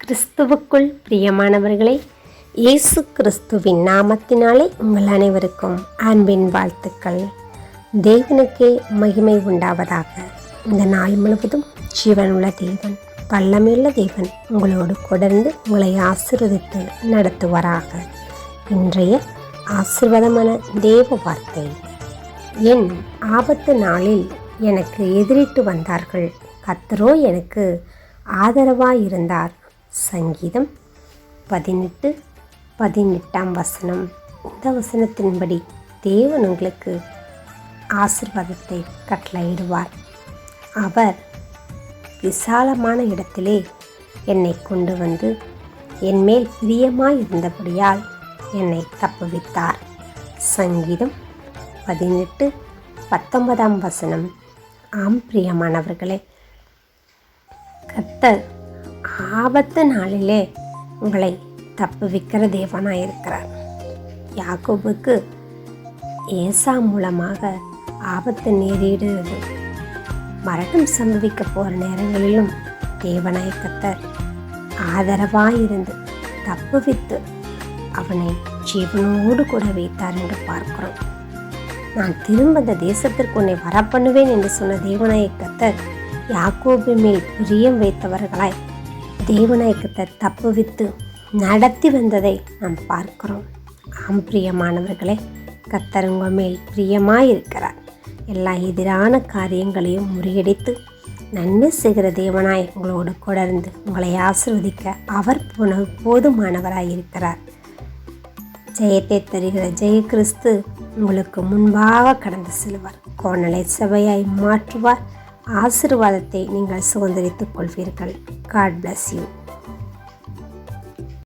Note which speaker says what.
Speaker 1: கிறிஸ்துவுக்குள் பிரியமானவர்களே, இயேசு கிறிஸ்துவின் நாமத்தினாலே உங்கள் அனைவருக்கும் அன்பின் வாழ்த்துக்கள். தேவனுக்கே மகிமை உண்டாவதாக. இந்த நாள் முழுவதும் ஜீவனுள்ள தேவன், வல்லமையுள்ள தேவன் உங்களோடு தொடர்ந்து உங்களை ஆசீர்வதித்து நடத்துவாராக. இன்றைய ஆசீர்வாதமான தேவ வார்த்தை: என் ஆபத்து நாளில் எனக்கு எதிரிட்டு வந்தார்கள், கர்த்தரோ எனக்கு ஆதரவாயிருந்தார். சங்கீதம் 18:18 இந்த வசனத்தின்படி தேவன் உங்களுக்கு ஆசீர்வாதத்தை கட்டளையிடுவார். அவர் விசாலமான இடத்திலே என்னை கொண்டு வந்து என்மேல் பிரியமாயிருந்தபடியால் என்னை தப்புவித்தார். சங்கீதம் 18:19 ஆம் பிரியமானவர்களே, கர்த்தர் ஆபத்து நாளிலே உங்களை தப்புவிக்கிற தேவனாயிருக்கிறார். யாக்கோபுக்கு ஏசா மூலமாக ஆபத்து நேரிடுறது, மரணம் சம்பவிக்க போகிற நேரங்களிலும் தேவனாய் கர்த்தர் ஆதரவாயிருந்து தப்புவித்து அவனை ஜீவனோடு கூட வைத்தார் என்று பார்க்கிறோம். நான் திரும்ப அந்த தேசத்திற்கு உன்னை வரப்பண்ணுவேன் என்று சொன்ன தேவனாய் கர்த்தர் யாக்கோபு மேல் பிரியம் வைத்தவர்களாய் தேவனாய் கர்த்தர் தப்புவித்து நடத்தி வந்ததை நாம் பார்க்கிறோம். ஆம் பிரியமானவர்களே, கர்த்தர் உங்கள் மேல் பிரியமாயிருக்கிறார். எல்லா எதிரான காரியங்களையும் முறியடித்து நன்மை செய்கிற தேவனாய் உங்களோடு தொடர்ந்து உங்களை ஆசீர்வதிக்க அவர் போதுமானவராயிருக்கிறார். ஜெயத்தை தருகிற ஜெய கிறிஸ்து உங்களுக்கு முன்பாக கடந்து செல்வார். கோணலை சபையாய் மாற்றுவார். ஆசீர்வாதத்தை நீங்கள் சுதந்திரித்துக் கொள்வீர்கள். God bless you.